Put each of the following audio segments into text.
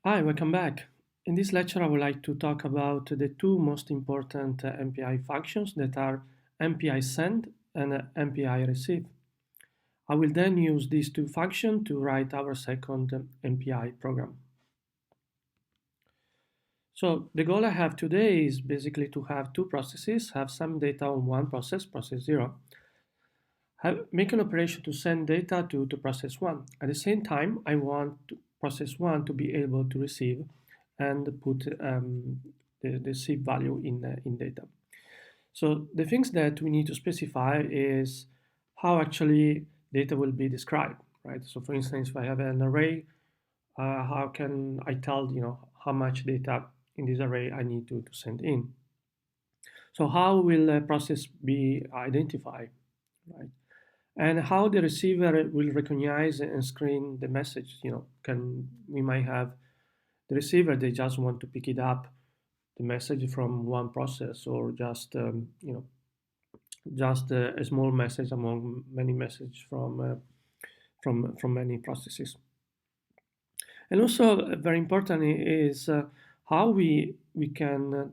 Hi, welcome back. In this lecture, I would like to talk about the two most important MPI functions that are MPI send and MPI receive. I will then use these two functions to write our second MPI program. So the goal I have today is basically to have two processes, have some data on one process, process 0, make an operation to send data to process 1. At the same time, I want process 1 to be able to receive and put the receive value in data. So the things that we need to specify is how actually data will be described, right? So for instance, if I have an array, how can I tell, how much data in this array I need to send in? So how will a process be identified, right? And how the receiver will recognize and screen the message. Can we might have the receiver, they just want to pick it up the message from one process, or just just a small message among many messages from many processes. And also very important is how we can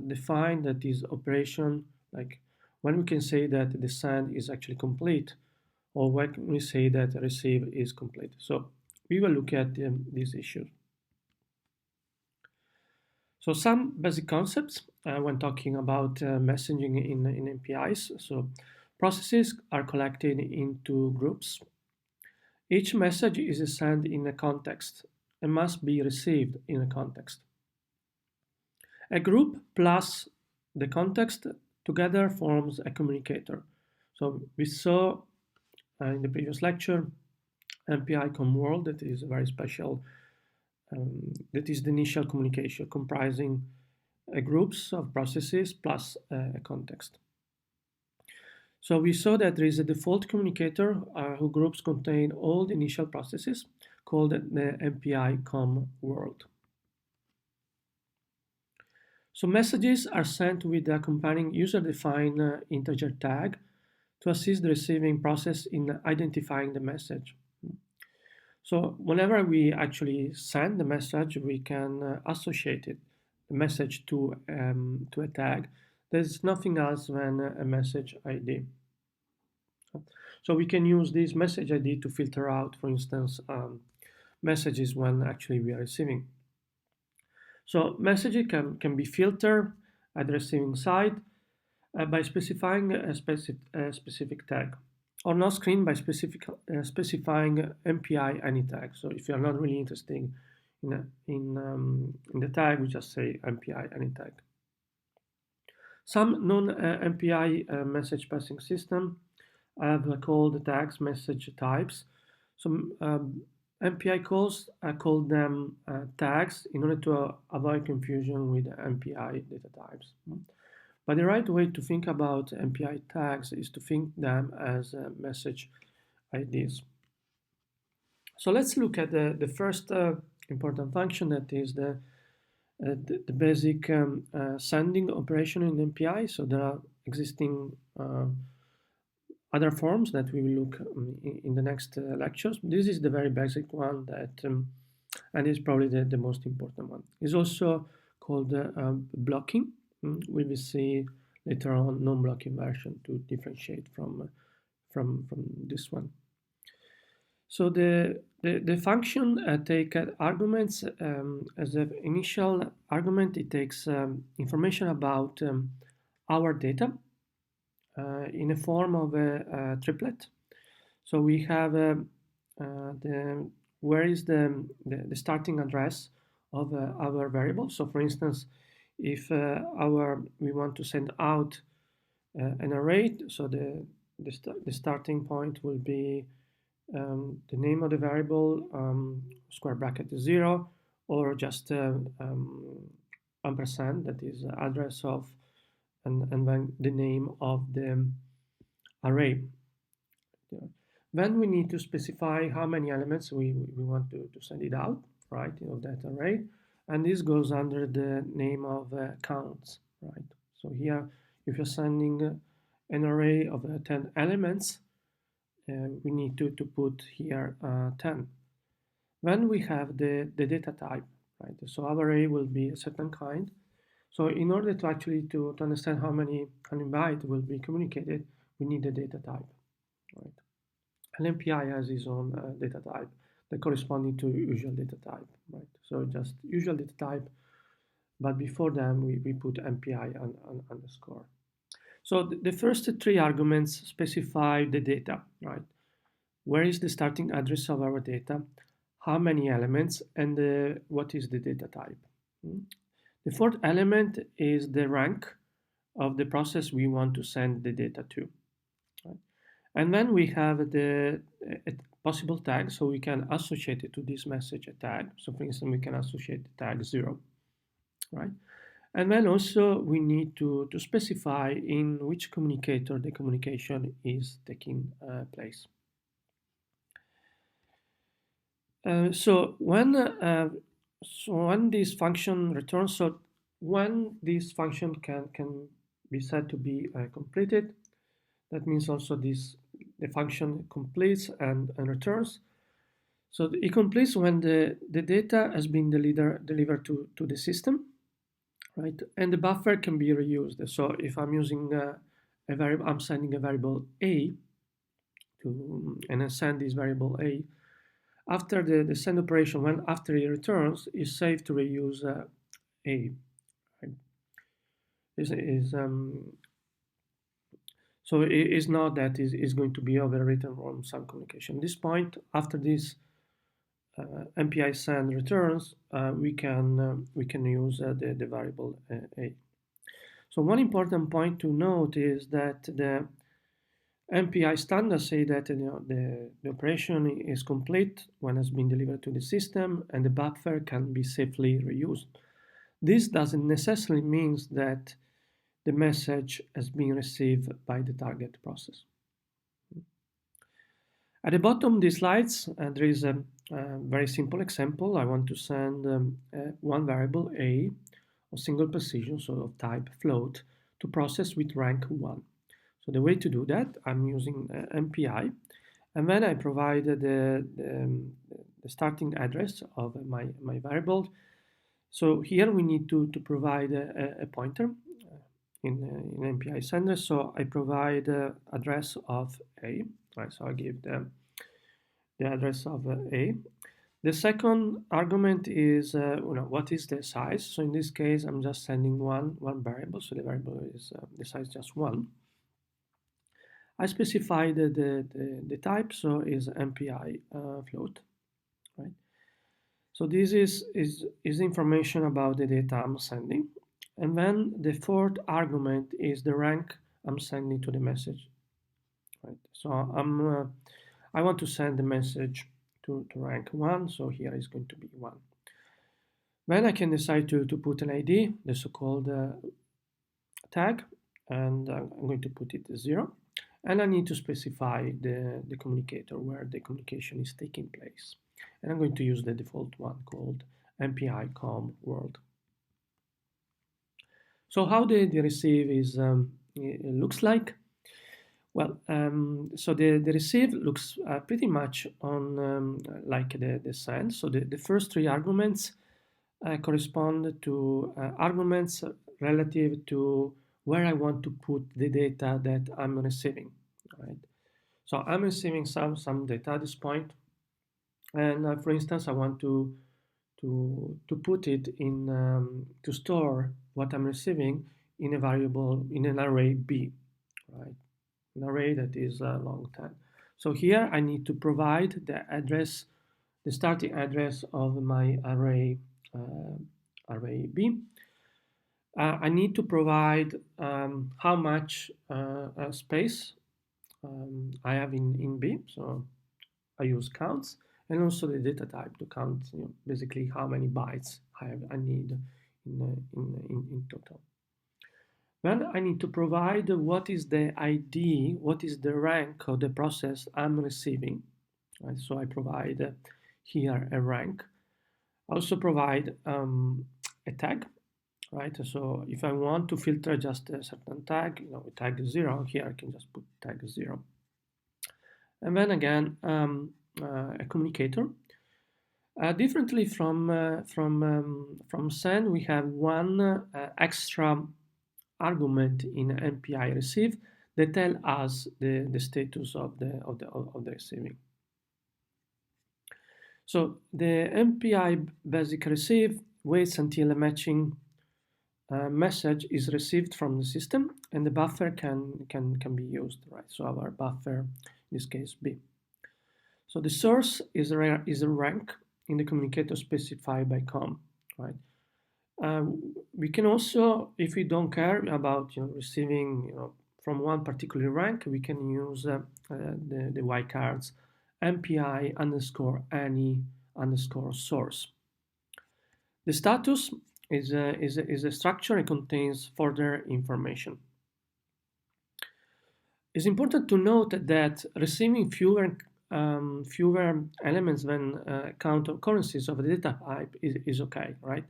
define that this operation, like when we can say that the send is actually complete, or when we say that receive is complete. So we will look at these issues. So some basic concepts when talking about messaging in MPIs. So processes are collected into groups. Each message is sent in a context and must be received in a context. A group plus the context together forms a communicator. So we saw in the previous lecture MPI world, that is a very special, that is the initial communication comprising groups of processes plus a context. So we saw that there is a default communicator whose groups contain all the initial processes called the MPI world. So messages are sent with the accompanying user-defined integer tag to assist the receiving process in identifying the message. So whenever we actually send the message, we can associate it, the message to a tag. There's nothing else than a message ID. So we can use this message ID to filter out, for instance, messages when actually we are receiving. So messages can be filtered at the receiving side by specifying a specific tag, or not screened by specifying MPI any tag. So if you're not really interested in the tag, we just say MPI any tag. Some non-MPI message passing system have called tags message types. So MPI calls call them tags in order to avoid confusion with MPI data types. But the right way to think about MPI tags is to think them as message IDs. So let's look at the first important function, that is the basic sending operation in MPI. So there are existing other forms that we will look in the next lectures. This is the very basic one that, and is probably the most important one. It's also called blocking. We will see later on non-blocking version to differentiate from this one. So the function take arguments as an initial argument. It takes information about our data in a form of a triplet. So we have where is the starting address of our variable. So for instance, if we want to send out an array, so the starting point will be the name of the variable, square bracket 0, or just ampersand, that is address of, and then the name of the array. Then we need to specify how many elements we want to send it out, right, of that array. And this goes under the name of counts, right? So here, if you're sending an array of 10 elements, we need to put here 10. Then we have the data type, right? So our array will be a certain kind. So in order to actually to understand how many byte will be communicated, we need the data type, right? An MPI has its own data type that corresponding to usual data type, right? So just usual data type, but before them we put MPI underscore. So the first three arguments specify the data, right? Where is the starting address of our data? How many elements and what is the data type? Mm. The fourth element is the rank of the process we want to send the data to. Right? And then we have the possible tag, so we can associate it to this message a tag. So for instance, we can associate the tag 0, right? And then also we need to specify in which communicator the communication is taking place. So when this function returns, so when this function can be said to be completed, that means also the function completes and returns. So it completes when the data has been delivered to the system, right? And the buffer can be reused. So if I'm using a variable, I'm sending a variable a and I send this variable a. After the send operation, when after it returns, is safe to reuse a. Right? So it is not that is going to be overwritten on some communication. At this point, after this MPI send returns, we can use the variable a. So one important point to note is that the MPI standards say that the operation is complete when it's been delivered to the system and the buffer can be safely reused. This doesn't necessarily mean that the message has been received by the target process. At the bottom of the slides, there is a very simple example. I want to send one variable a of single precision, so of type float, to process with rank 1. So the way to do that, I'm using MPI, and then I provide the starting address of my variable. So here we need to provide a pointer in MPI sender. So I provide address of A, right? So I give the address of A. The second argument is what is the size. So in this case, I'm just sending one variable. So the variable is the size just 1. I specify the type, so is MPI float, right? So this is information about the data I'm sending. And then the fourth argument is the rank I'm sending to the message, right? So I want to send the message to rank 1, so here is going to be 1. Then I can decide to put an ID, the so-called tag, and I'm going to put it 0. And I need to specify the communicator where the communication is taking place. And I'm going to use the default one called MPI com world. So how the receive is looks like? Well, so the receive looks pretty much on like the send. So the first three arguments correspond to arguments relative to where I want to put the data that I'm receiving, right? So I'm receiving some data at this point, and for instance, I want to put it in to store what I'm receiving in a variable in an array B, right? An array that is long 10. So here I need to provide the address, the starting address of my array B. I need to provide how much space I have in B. So I use counts, and also the data type to count basically how many bytes I need in total. Then I need to provide what is the ID, what is the rank of the process I'm receiving. Right? So I provide here a rank. I also provide a tag, right? So if I want to filter just a certain tag, tag 0, here I can just put tag 0. And then again, a communicator. Differently from send, we have one extra argument in MPI receive that tell us the status of the receiving. So the MPI basic receive waits until a matching message is received from the system, and the buffer can be used, right? So our buffer, in this case, B. So the source is a rank in the communicator specified by COM, right? We can also, if we don't care about receiving from one particular rank, we can use the wildcards MPI underscore any underscore source. The status is a structure and contains further information. It's important to note that receiving fewer elements than count occurrences of the data type is okay, right?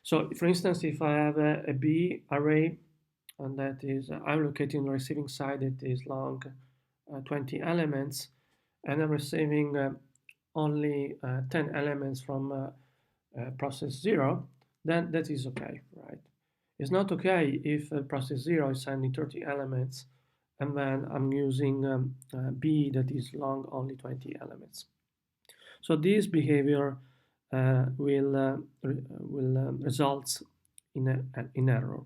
So, for instance, if I have a B array and that is I'm located on the receiving side that is long 20 elements, and I'm receiving only 10 elements from process 0, then that is okay, right? It's not okay if process 0 is sending 30 elements and then I'm using B that is long only 20 elements. So this behavior will result in an error.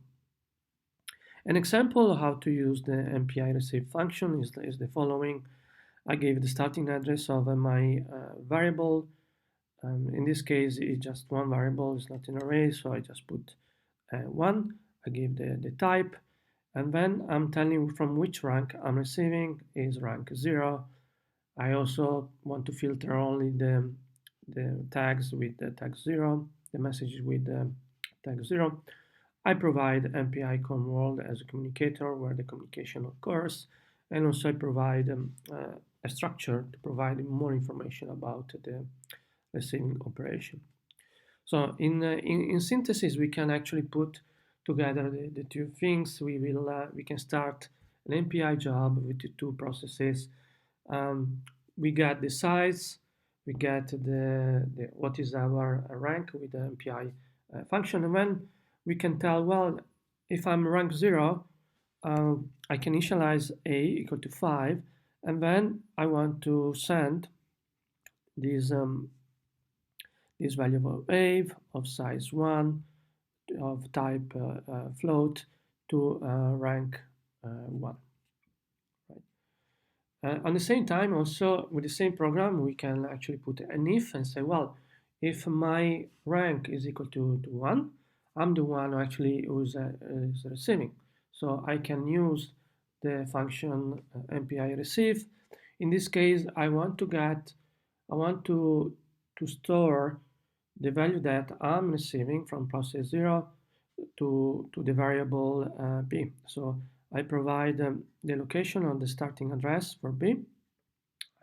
An example of how to use the MPI receive function is the following. I gave the starting address of my variable. In this case, it's just one variable, it's not an array, so I just put 1. I give the type, and then I'm telling from which rank I'm receiving is rank 0. I also want to filter only the tags with the tag 0, the messages with the tag 0. I provide MPI com world as a communicator where the communication occurs, and also I provide a structure to provide more information about the receiving operation. So in synthesis, we can actually put together the two things. We can start an MPI job with the two processes. We get the size, we get the what is our rank with the MPI function, and then we can tell, well, if I'm rank 0, I can initialize a equal to 5, and then I want to send this value of a of size 1 of type float to rank 1. On the same time, also with the same program, we can actually put an if and say, well, if my rank is equal to 1, I'm the one who actually is receiving. So I can use the function MPI receive. In this case, I want to store the value that I'm receiving from process 0 to the variable B. So I provide the location on the starting address for B.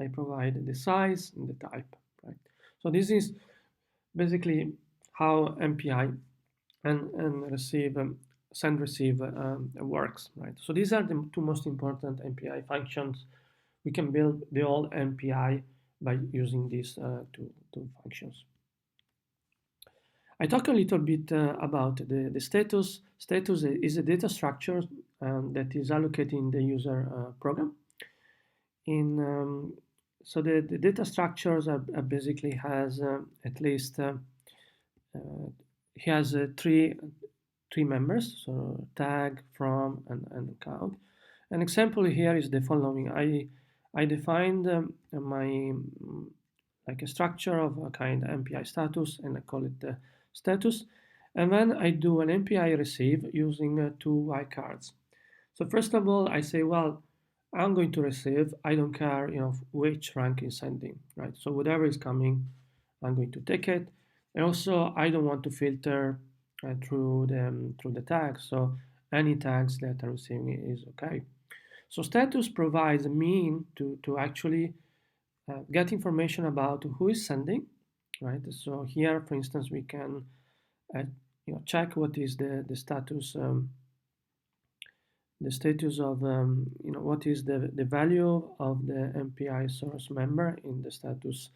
I provide the size and the type. Right? So this is basically how MPI and receive send receive works. Right? So these are the two most important MPI functions. We can build the whole MPI by using these two functions. I talk a little bit about the status. Status is a data structure that is allocated in the user program. So the data structures are basically has at least he has three members, so tag, from, and count. An example here is the following. I defined my like a structure of a kind MPI status, and I call it status. And then I do an MPI receive using two wildcards. So first of all, I say, well, I'm going to receive. I don't care, which rank is sending, right? So whatever is coming, I'm going to take it. And also, I don't want to filter through the tags. So any tags that I'm receiving is okay. So status provides a mean to actually get information about who is sending, right? So here, for instance, we can check what is the status of what is the value of the MPI source member in the status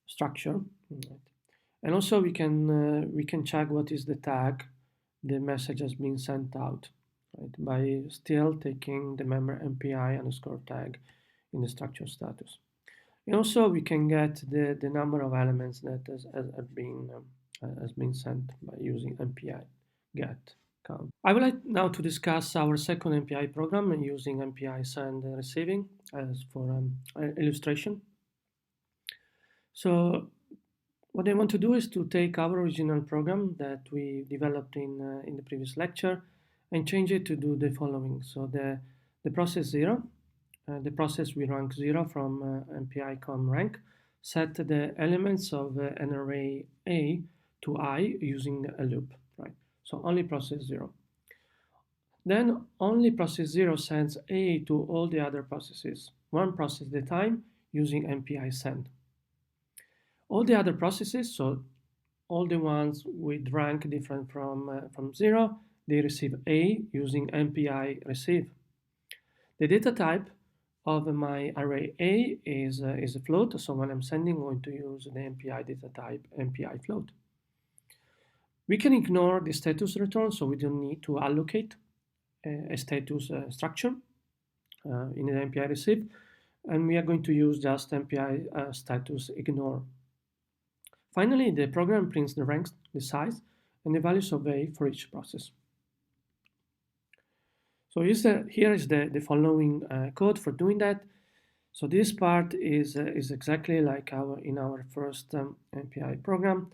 structure, Right. And also we can check what is the tag the message has been sent out, right, by still taking the member MPI underscore tag in the structure status. And also we can get the number of elements that has been sent by using MPI get count. I would like now to discuss our second MPI program using MPI send and receiving as for illustration. So what I want to do is to take our original program that we developed in the previous lecture and change it to do the following. So the process 0, the process we rank 0 from MPI com rank, set the elements of an array A to I using a loop, right? So only process 0. Then only process 0 sends A to all the other processes, one process at a time using MPI send. All the other processes, so all the ones with rank different from 0, they receive A using MPI receive. The data type of my array A is a float, so when I'm sending, I'm going to use the MPI data type MPI float. We can ignore the status return, so we don't need to allocate a status structure in the MPI receive, and we are going to use just MPI status ignore. Finally, the program prints the ranks, the size, and the values of A for each process. So here is the following code for doing that. So this part is exactly like in our first MPI program.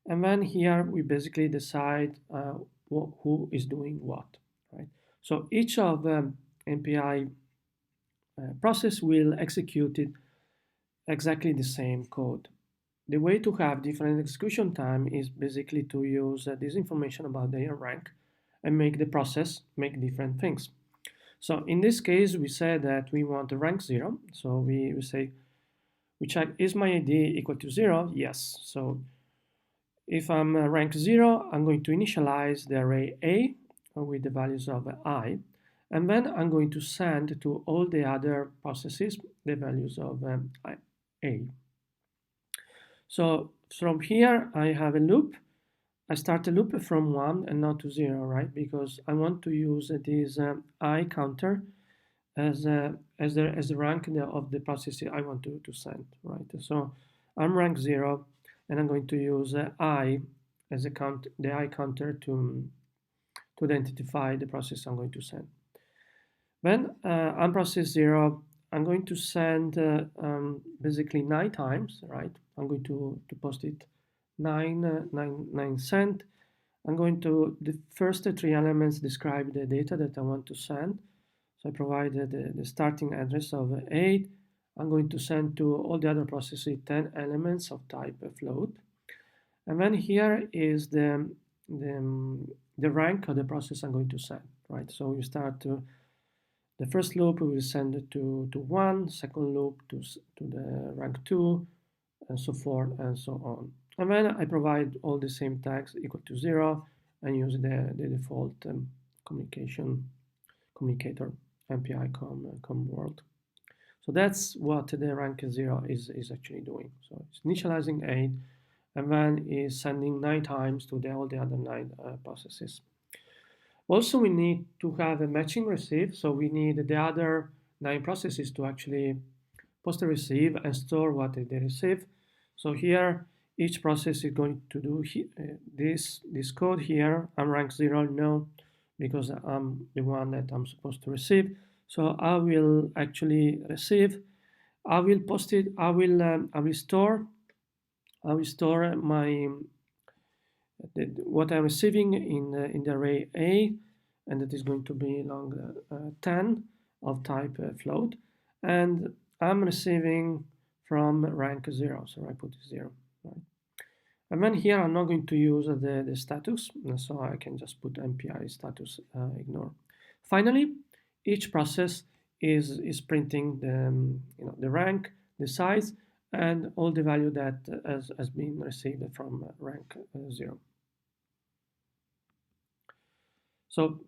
And then here we basically decide who is doing what, right? So each of MPI process will execute it exactly the same code. The way to have different execution time is basically to use this information about their rank and make the process make different things. So in this case, we say that we want the rank 0. So we say, we check, is my ID equal to 0? Yes. So if I'm rank 0, I'm going to initialize the array A with the values of I. And then I'm going to send to all the other processes the values of A. So from here, I have a loop. I start a loop from 1 and not to 0, right? Because I want to use this I counter as the rank of the process I want to send, right? So I'm rank 0, and I'm going to use I as the I counter to identify the process I'm going to send. Then I'm process 0. I'm going to send basically 9 times, right? I'm going to post it 9 sent. I'm going to, the first 3 elements describe the data that I want to send. So I provided the starting address of 8. I'm going to send to all the other processes 10 elements of type float. And then here is the rank of the process I'm going to send, right? So we start to, the first loop we will send it to 1, second loop to the rank 2, and so forth and so on. And then I provide all the same tags equal to 0 and use the default communicator MPI com world. So that's what the rank 0 is actually doing. So it's initializing 8 and then is sending 9 times to all the other 9 processes. Also, we need to have a matching receive. So we need the other 9 processes to actually post a receive and store what they receive. So here, each process is going to do this code here. I'm rank 0, no, because I'm the one that I'm supposed to receive. So I will actually receive. I will post it. I will store my what I'm receiving in the array A, and that is going to be long 10 of type float, and I'm receiving from rank 0, so I put 0, right? And then here I'm not going to use the status, so I can just put MPI status ignore. Finally, each process is printing the rank, the size, and all the value that has been received from rank 0. So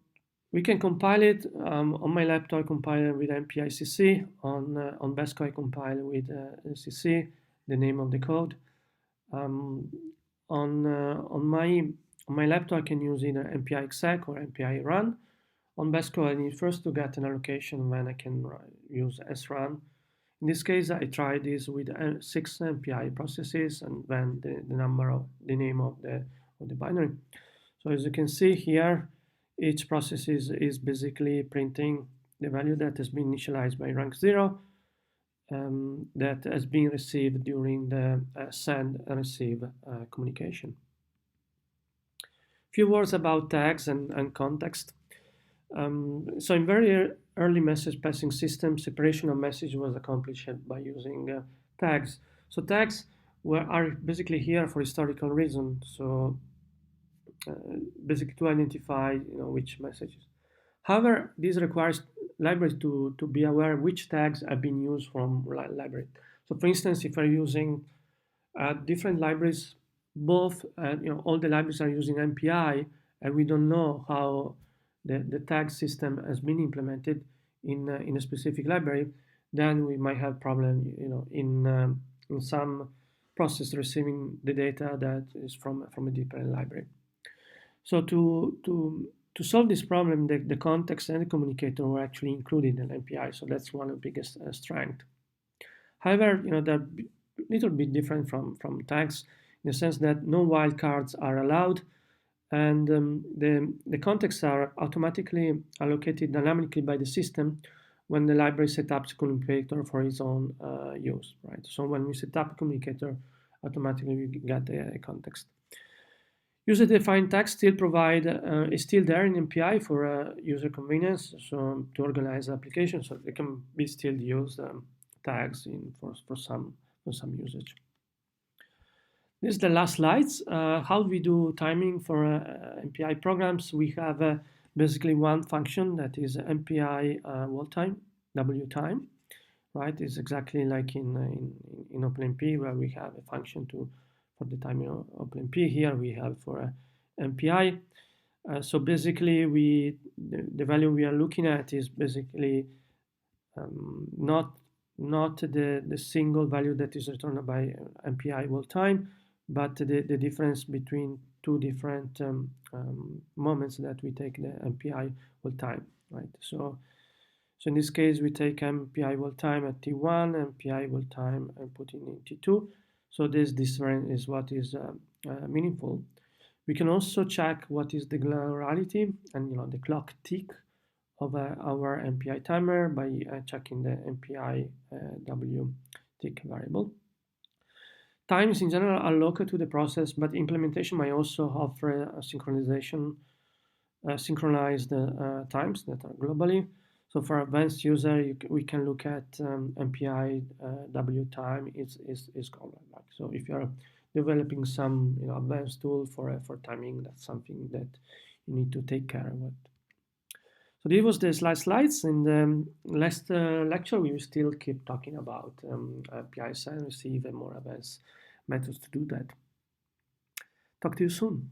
we can compile it. On my laptop, I compile it with MPI-CC. On Besco, I compile with CC, the name of the code. Um, on my laptop, I can use either MPI exec or MPI run. On Basco, I need first to get an allocation when I can use srun. In this case, I tried this with 6 MPI processes and then the name of the binary. So as you can see here, each process is basically printing the value that has been initialized by rank 0 that has been received during the send and receive communication. Few words about tags and context. So in very early message passing systems, separation of message was accomplished by using tags. So tags are basically here for historical reasons. So basically to identify which messages. However, this requires libraries to be aware which tags have been used from library. So for instance, if we're using different libraries, both all the libraries are using MPI, and we don't know how the tag system has been implemented in a specific library, then we might have problem in some process receiving the data that is from a different library. So to solve this problem, the context and the communicator were actually included in MPI. So that's one of the biggest strengths. However, they're a little bit different from tags in the sense that no wildcards are allowed, and the contexts are automatically allocated dynamically by the system when the library set up the communicator for its own use, right? So when we set up a communicator, automatically we get a context. User-defined tags still is still there in MPI for user convenience, so to organize applications, so they can be still used tags for some usage. This is the last slides. How do we do timing for MPI programs? We have basically one function that is MPI wall time, W time, right? It's exactly like in OpenMP where we have a function for the timing of OpenMP. Here we have for MPI. So basically, the value we are looking at is basically not the single value that is returned by MPI wall time, but the difference between two different moments that we take the MPI wall time, right? So in this case, we take MPI wall time at T1, MPI wall time and put in T2. So this difference is what is meaningful. We can also check what is the granularity and the clock tick of our MPI timer by checking the MPI W tick variable. Times in general are local to the process, but implementation might also offer a synchronized times that are globally. So for advanced user, we can look at MPI W time is global. So if you're developing some advanced tool for timing, that's something that you need to take care of it. So this was the slides. In the last lecture, we will still keep talking about API send, receive, and more advanced methods to do that. Talk to you soon.